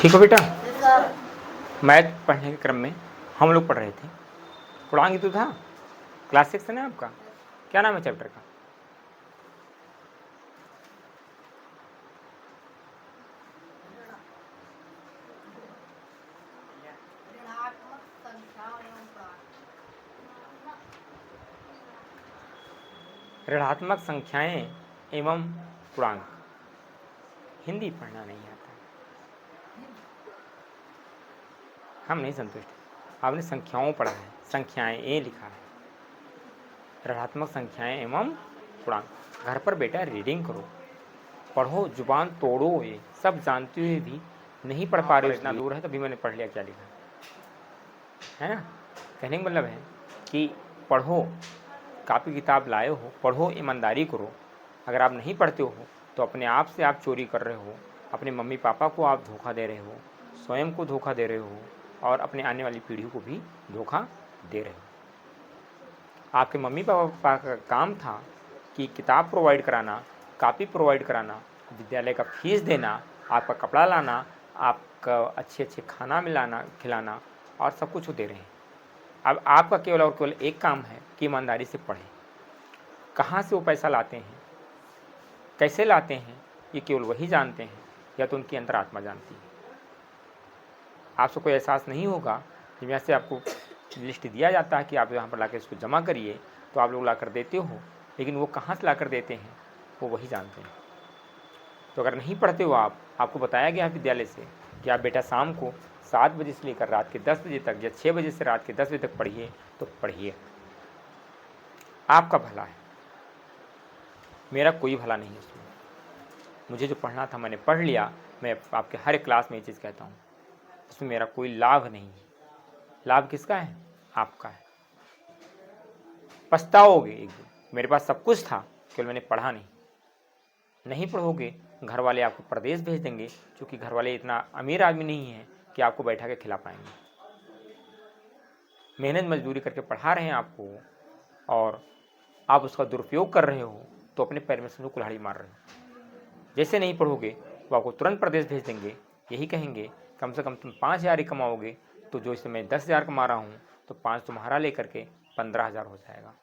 ठीक हो बेटा। मैथ पढ़ने के क्रम में हम लोग पढ़ रहे थे, पढ़ाएंगे तो था। क्लास 6 है ना आपका? क्या नाम है चैप्टर का? ऋणात्मक संख्याएं एवं पूर्णांक। हिंदी पढ़ना नहीं आता, हम नहीं संतुष्ट। आपने संख्याओं पढ़ा है, संख्याएं ए लिखा है। ऋणात्मक संख्याएं एवं पूर्णांक। घर पर बेटा रीडिंग करो, पढ़ो, जुबान तोड़ो। ये सब जानते हुए भी नहीं पढ़ पा रहे हो, इतना दूर है तभी मैंने पढ़ लिया क्या लिखा है ना। कहने का मतलब है कि पढ़ो, कापी किताब लाए हो, पढ़ो, ईमानदारी करो। अगर आप नहीं पढ़ते हो तो अपने आप से आप चोरी कर रहे हो, अपने मम्मी पापा को आप धोखा दे रहे हो, स्वयं को धोखा दे रहे हो और अपने आने वाली पीढ़ी को भी धोखा दे रहे हो। आपके मम्मी पापा का काम था कि किताब प्रोवाइड कराना, कापी प्रोवाइड कराना, विद्यालय का फीस देना, आपका कपड़ा लाना, आपका अच्छे अच्छे खाना मिलाना, खिलाना और सब कुछ वो दे रहे हैं। अब आपका केवल और केवल एक काम है कि ईमानदारी से पढ़ें। कहाँ से वो पैसा लाते हैं, कैसे लाते हैं, ये केवल वही जानते हैं या तो उनकी अंतरात्मा जानती है। आपसे कोई एहसास नहीं होगा। जब यहाँ से आपको लिस्ट दिया जाता है कि आप यहाँ पर लाकर इसको जमा करिए, तो आप लोग ला कर देते हो, लेकिन वो कहाँ से ला कर देते हैं वो वही जानते हैं। तो अगर नहीं पढ़ते हो आपको बताया गया है विद्यालय से कि आप बेटा शाम को 7 बजे से लेकर रात के 10 बजे तक या 6 बजे से रात के 10 बजे तक पढ़िए, तो पढ़िए, आपका भला है, मेरा कोई भला नहीं है उसमें। मुझे जो पढ़ना था मैंने पढ़ लिया। मैं आपके हर एक क्लास में ये चीज़ कहता हूँ, इसमें मेरा कोई लाभ नहीं है। लाभ किसका है? आपका है। पछताओगे एक दिन, मेरे पास सब कुछ था, केवल मैंने पढ़ा नहीं। नहीं पढ़ोगे, घर वाले आपको प्रदेश भेज देंगे, क्योंकि घर वाले इतना अमीर आदमी नहीं है कि आपको बैठा के खिला पाएंगे। मेहनत मजदूरी करके पढ़ा रहे हैं आपको और आप उसका दुरुपयोग कर रहे हो, तो अपने पैर में समझो कुल्हाड़ी मार रहे हो। जैसे नहीं पढ़ोगे तो आपको तुरंत प्रदेश भेज देंगे। यही कहेंगे कम से कम तुम 5,000 ही कमाओगे, तो जो इस समय 10,000 कमा रहा हूँ तो 5 तुम्हारा लेकर के 15,000 हो जाएगा।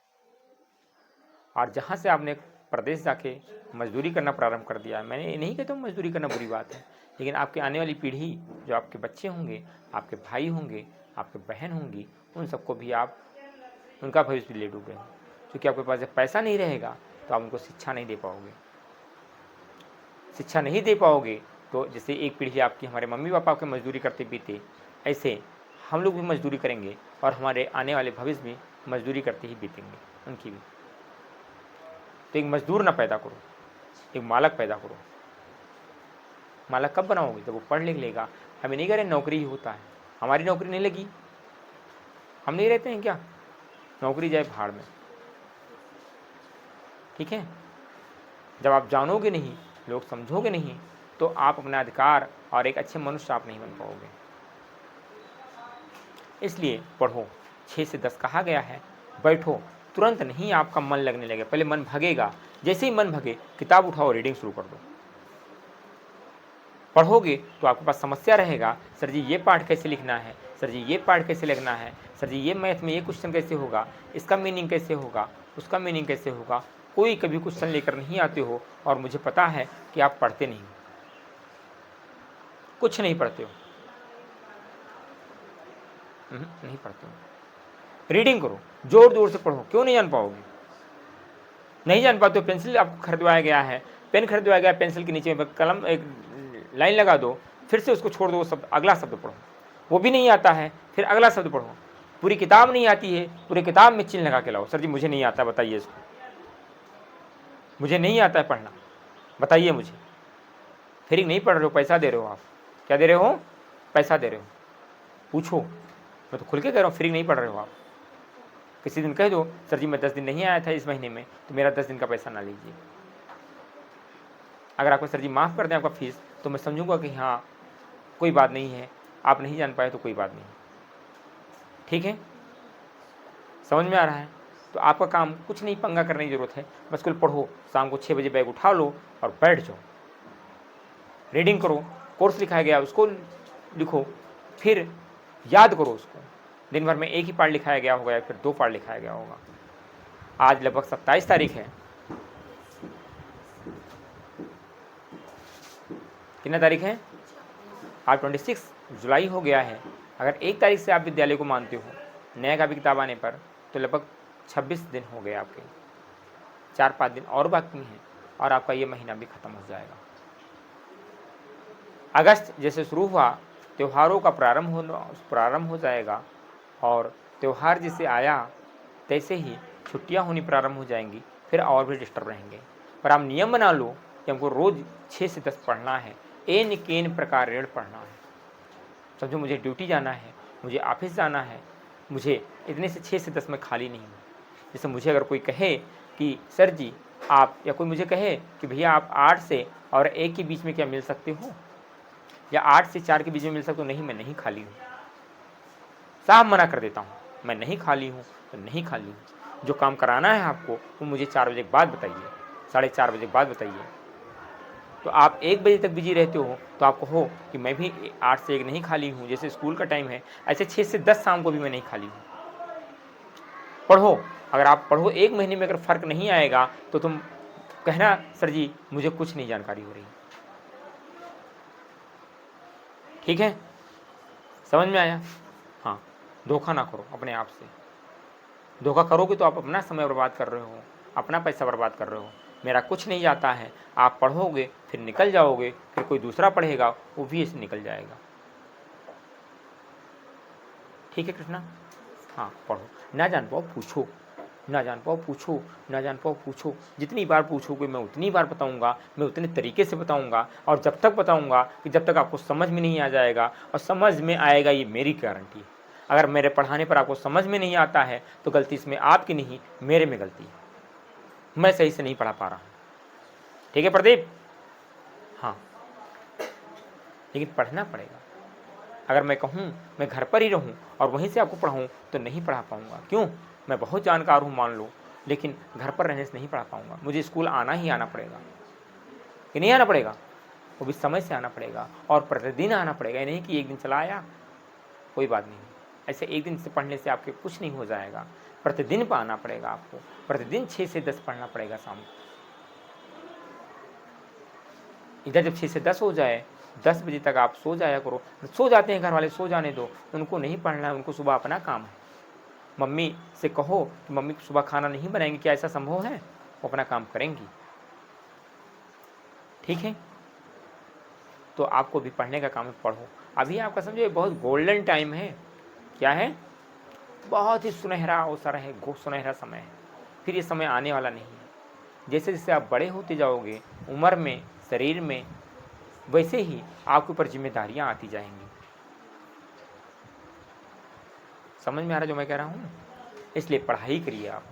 और जहाँ से आपने प्रदेश जाके मजदूरी करना प्रारंभ कर दिया है, मैंने ये नहीं कहता हूँ मजदूरी करना बुरी बात है, लेकिन आपके आने वाली पीढ़ी, जो आपके बच्चे होंगे, आपके भाई होंगे, आपके बहन होंगी, उन सबको भी आप उनका भविष्य ले डूबे हैं। क्योंकि आपके पास जब पैसा नहीं रहेगा तो आप उनको शिक्षा नहीं दे पाओगे। शिक्षा नहीं दे पाओगे तो जैसे एक पीढ़ी आपकी हमारे मम्मी पापा के मजदूरी करते बीते, ऐसे हम लोग भी मजदूरी करेंगे और हमारे आने वाले भविष्य भी मजदूरी करते ही बीतेंगे, उनकी भी। तो एक मजदूर ना पैदा करो, एक मालक पैदा करो। मालक कब बनाओगे? जब वो पढ़ लिख लेगा। हमें नहीं कह रहे नौकरी ही होता है, हमारी नौकरी नहीं लगी, हम नहीं रहते हैं क्या? नौकरी जाए भाड़ में, ठीक है। जब आप जानोगे नहीं, लोग समझोगे नहीं, तो आप अपना अधिकार और एक अच्छे मनुष्य आप नहीं बन पाओगे। इसलिए पढ़ो। 6 से 10 कहा गया है, बैठो। तुरंत नहीं आपका मन लगने लगे, पहले मन भगेगा। जैसे ही मन भगे, किताब उठाओ, रीडिंग शुरू कर दो। पढ़ोगे तो आपके पास समस्या रहेगा, सर जी ये पाठ कैसे लिखना है, सर जी ये पाठ कैसे लिखना है, सर जी ये मैथ में ये क्वेश्चन कैसे होगा, इसका मीनिंग कैसे होगा, उसका मीनिंग कैसे होगा। कोई कभी क्वेश्चन लेकर नहीं आते हो और मुझे पता है कि आप पढ़ते नहीं हो, कुछ नहीं पढ़ते हो। नहीं पढ़ते हो। रीडिंग करो, जोर जोर से पढ़ो। क्यों नहीं जान पाओगे? नहीं जान पाते हो, पेंसिल आपको खरीदवाया गया है, पेन खरीदवाया गया, पेंसिल के नीचे कलम एक लाइन लगा दो, फिर से उसको छोड़ दो, शब्द अगला शब्द पढ़ो। वो भी नहीं आता है, फिर अगला शब्द पढ़ो। पूरी किताब नहीं आती है, पूरी किताब में चिन्ह लगा के लाओ, सर जी मुझे नहीं आता, बताइए इसको, मुझे नहीं आता है पढ़ना, बताइए मुझे। फिर नहीं पढ़ रहे हो, पैसा दे रहे हो आप। क्या दे रहे हो? पैसा दे रहे हो। पूछो, मैं तो खुल के कह रहा हूँ, फ्री नहीं पढ़ रहे हो आप। किसी दिन कह दो, सर जी मैं 10 दिन नहीं आया था इस महीने में, तो मेरा 10 दिन का पैसा ना लीजिए। अगर आपको सर जी माफ़ कर दें आपका फीस, तो मैं समझूंगा कि हाँ कोई बात नहीं है, आप नहीं जान पाए तो कोई बात नहीं, ठीक है। समझ में आ रहा है? तो आपका काम कुछ नहीं, पंगा करने की ज़रूरत है, बस कुल पढ़ो। शाम को 6 बजे बैग उठा लो और बैठ जाओ, रीडिंग करो। कोर्स लिखाया गया उसको लिखो, फिर याद करो उसको। दिन भर में एक ही पार्ट लिखाया गया होगा या फिर 2 पार्ट लिखाया गया होगा। आज लगभग 27 तारीख है, कितना तारीख है? आज 26 जुलाई हो गया है। अगर 1 तारीख से आप विद्यालय को मानते हो, नया कापी किताब आने पर, तो लगभग 26 दिन हो गए आपके। 4-5 दिन और बाकी हैं और आपका ये महीना भी ख़त्म हो जाएगा। अगस्त जैसे शुरू हुआ, त्योहारों का प्रारंभ हो जाएगा और त्यौहार जैसे आया तैसे ही छुट्टियां होनी प्रारंभ हो जाएंगी, फिर और भी डिस्टर्ब रहेंगे। पर आप नियम बना लो कि हमको रोज़ 6 से 10 पढ़ना है, एन केन प्रकार ऋण पढ़ना है। समझो मुझे ड्यूटी जाना है, मुझे ऑफिस जाना है, मुझे इतने से 6 से 10 में खाली नहीं हूँ। जैसे मुझे अगर कोई कहे कि सर जी आप, या कोई मुझे कहे कि भैया आप 8 से और 1 के बीच में क्या मिल सकते हो, या 8 से 4 के बीच में मिल सकते हो, नहीं मैं नहीं खाली हूँ, साफ मना कर देता हूँ, मैं नहीं खाली हूँ तो नहीं खाली हूँ। जो काम कराना है आपको वो मुझे 4 बजे के बाद बताइए, 4:30 बजे के बाद बताइए। तो आप 1 बजे तक बिजी रहते हो तो आपको हो कि मैं भी 8 से 1 नहीं खाली हूँ, जैसे स्कूल का टाइम है, ऐसे 6 से 10 शाम को भी मैं नहीं खाली हूँ। पढ़ो, अगर आप पढ़ो 1 महीने में अगर फ़र्क नहीं आएगा तो तुम कहना सर जी मुझे कुछ नहीं जानकारी हो रही। ठीक है, समझ में आया? हाँ, धोखा ना करो अपने आप से। धोखा करोगे तो आप अपना समय बर्बाद कर रहे हो, अपना पैसा बर्बाद कर रहे हो। मेरा कुछ नहीं जाता है, आप पढ़ोगे फिर निकल जाओगे, फिर कोई दूसरा पढ़ेगा वो भी ऐसे निकल जाएगा। ठीक है कृष्णा? हाँ पढ़ो, ना जान पाओ पूछो, ना जान पाओ पूछो, ना जान पाओ पूछो। जितनी बार पूछोगे मैं उतनी बार बताऊंगा, मैं उतने तरीके से बताऊंगा, और जब तक बताऊंगा कि जब तक आपको समझ में नहीं आ जाएगा। और समझ में आएगा ये मेरी गारंटी है। अगर मेरे पढ़ाने पर आपको समझ में नहीं आता है तो गलती इसमें आपकी नहीं, मेरे में गलती है, मैं सही से नहीं पढ़ा पा रहा हूँ। ठीक है प्रदीप? हाँ, लेकिन पढ़ना पड़ेगा। अगर मैं कहूँ मैं घर पर ही रहूँ और वहीं से आपको पढ़ाऊँ तो नहीं पढ़ा पाऊँगा। क्यों? मैं बहुत जानकार हूँ मान लो, लेकिन घर पर रहने से नहीं पढ़ा पाऊँगा। मुझे स्कूल आना ही आना पड़ेगा, कि नहीं आना पड़ेगा? वो भी समय से आना पड़ेगा और प्रतिदिन आना पड़ेगा। ये नहीं कि एक दिन चला आया कोई बात नहीं, ऐसे एक दिन से पढ़ने से आपके कुछ नहीं हो जाएगा। प्रतिदिन पर आना पड़ेगा आपको, प्रतिदिन 6 से 10 पढ़ना पड़ेगा शाम को। इधर जब 6 से 10 हो जाए, 10 बजे तक आप सो जाया करो। सो जाते हैं घर वाले, सो जाने दो, उनको नहीं पढ़ना है, उनको सुबह अपना काम है। मम्मी से कहो कि मम्मी सुबह खाना नहीं बनाएंगी, क्या ऐसा संभव है? वो अपना काम करेंगी। ठीक है, तो आपको भी पढ़ने का काम है, पढ़ो। अभी आपका समझो बहुत गोल्डन टाइम है। क्या है? बहुत ही सुनहरा अवसर है, सुनहरा समय है। फिर ये समय आने वाला नहीं है। जैसे जैसे आप बड़े होते जाओगे उम्र में, शरीर में, वैसे ही आपके ऊपर जिम्मेदारियां आती जाएंगी। समझ में आ रहा जो मैं कह रहा हूँ? इसलिए पढ़ाई करिए आप।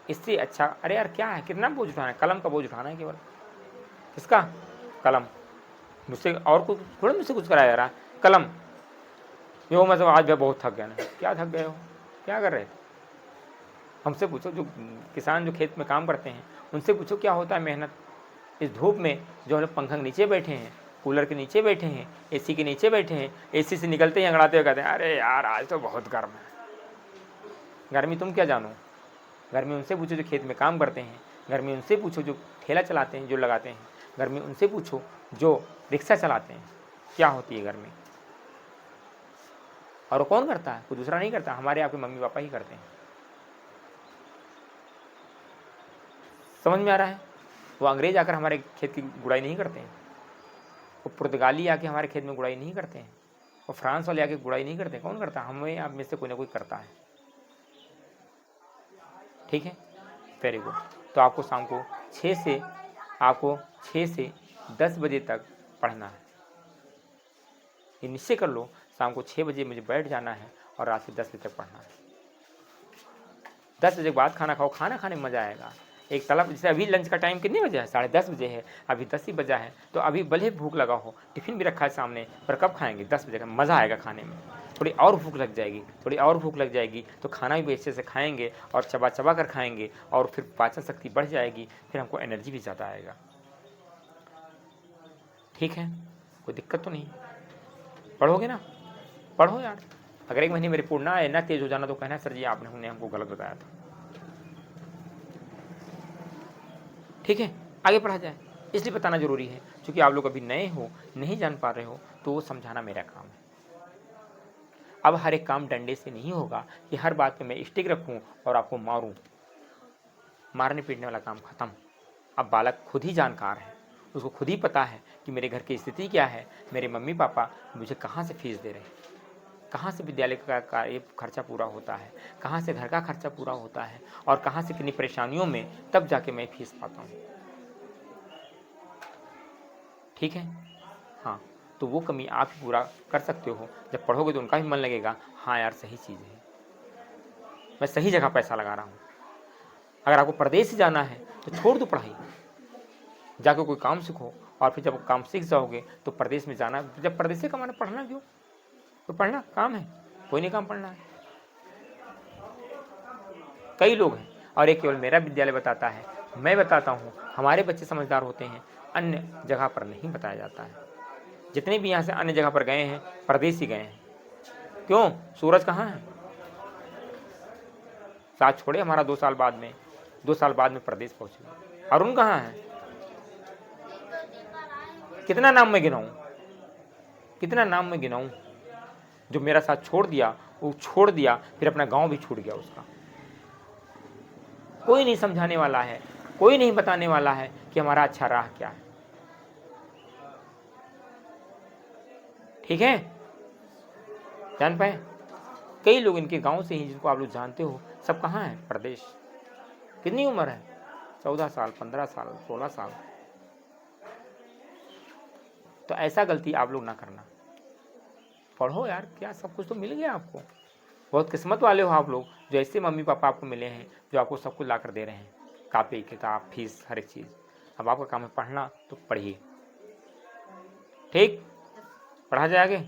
इससे अच्छा, अरे यार क्या है, कितना बोझ उठाना है? कलम का बोझ उठाना है केवल। किसका? कलम। मुझसे और कुछ थोड़ा, मुझसे कुछ कराया जा रहा है। कलम यो मतलब आज मैं बहुत थक गया ना। क्या थक गए हो? क्या कर रहे थे? हमसे पूछो, जो किसान जो खेत में काम करते हैं उनसे पूछो क्या होता है मेहनत। इस धूप में जो हम लोग पंखा के नीचे बैठे हैं, कूलर के नीचे बैठे हैं, एसी के नीचे बैठे हैं, एसी से निकलते ही अंगड़ाते हुए कहते हैं अरे यार आज तो बहुत गर्म है। गर्मी तुम क्या जानो? गर्मी उनसे पूछो जो खेत में काम करते हैं, गर्मी उनसे पूछो जो ठेला चलाते हैं, जो लगाते हैं, गर्मी उनसे पूछो जो रिक्शा चलाते हैं, क्या होती है गर्मी। और वो कौन करता है? कोई दूसरा नहीं करता, हमारे आपके मम्मी पापा ही करते हैं। समझ में आ रहा है? वो अंग्रेज आकर हमारे खेत की गुड़ाई नहीं करते हैं, वो पुर्तगाली आके हमारे खेत में गुड़ाई नहीं करते हैं, वो फ्रांस वाले आके गुड़ाई नहीं करते। कौन करता? हमें आप में से कोई ना कोई करता है। ठीक है, वेरी गुड। तो आपको शाम को 6 से 10 बजे तक पढ़ना है। ये निश्चय कर लो, शाम को 6 बजे मुझे बैठ जाना है और रात के 10 बजे तक पढ़ना है। 10 बजे के बाद खाना खाओ, खाना खाने में मज़ा आएगा। एक तलब, जैसे अभी लंच का टाइम कितने बजे है? 10:30 बजे है, अभी 10 ही बजा है, तो अभी भले भूख लगा हो, टिफ़िन भी रखा है सामने, पर कब खाएंगे? 10 बजे का। मज़ा आएगा खाने में, थोड़ी और भूख लग जाएगी, थोड़ी और भूख लग जाएगी तो खाना भी अच्छे से खाएंगे और चबा चबा कर खाएंगे और फिर पाचन शक्ति बढ़ जाएगी, फिर हमको एनर्जी भी ज़्यादा आएगा। ठीक है, कोई दिक्कत तो नहीं? पढ़ोगे ना, पढ़ो यार। अगर 1 महीने में रिपोर्ट ना आए, ना तेज हो जाना, तो कहना सर जी आपने हमको गलत बताया था। ठीक है, आगे पढ़ा जाए, इसलिए बताना जरूरी है, क्योंकि आप लोग अभी नए हो, नहीं जान पा रहे हो, तो वो समझाना मेरा काम है। अब हर एक काम डंडे से नहीं होगा कि हर बात पे मैं स्टिक रखूं और आपको मारूं। मारने पीटने वाला काम खत्म। अब बालक खुद ही जानकार है, उसको खुद ही पता है कि मेरे घर की स्थिति क्या है, मेरे मम्मी पापा मुझे कहाँ से फीस दे रहे हैं, कहाँ से विद्यालय का ये खर्चा पूरा होता है, कहाँ से घर का खर्चा पूरा होता है, और कहाँ से कितनी परेशानियों में तब जाके मैं फीस पाता हूँ। ठीक है, हाँ, तो वो कमी आप ही पूरा कर सकते हो। जब पढ़ोगे तो उनका भी मन लगेगा, हाँ यार सही चीज़ है, मैं सही जगह पैसा लगा रहा हूँ। अगर आपको प्रदेश जाना है तो छोड़ दो पढ़ाई, जाकर कोई काम सीखो, और फिर जब काम सीख जाओगे तो प्रदेश में जाना। जब प्रदेश से कमाना, पढ़ना क्यों? तो पढ़ना काम है, कोई नहीं काम पढ़ना है। कई लोग हैं, और एक केवल मेरा विद्यालय बताता है, मैं बताता हूँ। हमारे बच्चे समझदार होते हैं, अन्य जगह पर नहीं बताया जाता है। जितने भी यहाँ से अन्य जगह पर गए हैं, प्रदेश ही गए हैं। क्यों? सूरज कहाँ है? साथ छोड़े हमारा 2 साल बाद में, 2 साल बाद में प्रदेश पहुंचे। अरुण कहाँ है? कितना नाम मैं गिनाऊं, कितना नाम मैं गिनाऊं, जो मेरा साथ छोड़ दिया, वो छोड़ दिया, फिर अपना गांव भी छूट गया उसका। कोई नहीं समझाने वाला है, कोई नहीं बताने वाला है कि हमारा अच्छा राह क्या है। ठीक है, जान पाए? कई लोग इनके गांव से ही, जिनको आप लोग जानते हो, सब कहाँ है? प्रदेश। कितनी उम्र है? 14 साल, 15 साल, 16 साल। तो ऐसा गलती आप लोग ना करना। पढ़ो यार, क्या सब कुछ तो मिल गया आपको। बहुत किस्मत वाले हो आप लोग, जो ऐसे मम्मी पापा आपको मिले हैं, जो आपको सब कुछ ला कर दे रहे हैं, कापी किताब फीस हर एक चीज़। अब आपका काम है पढ़ना, तो पढ़िए। ठीक, पढ़ा जाए आगे।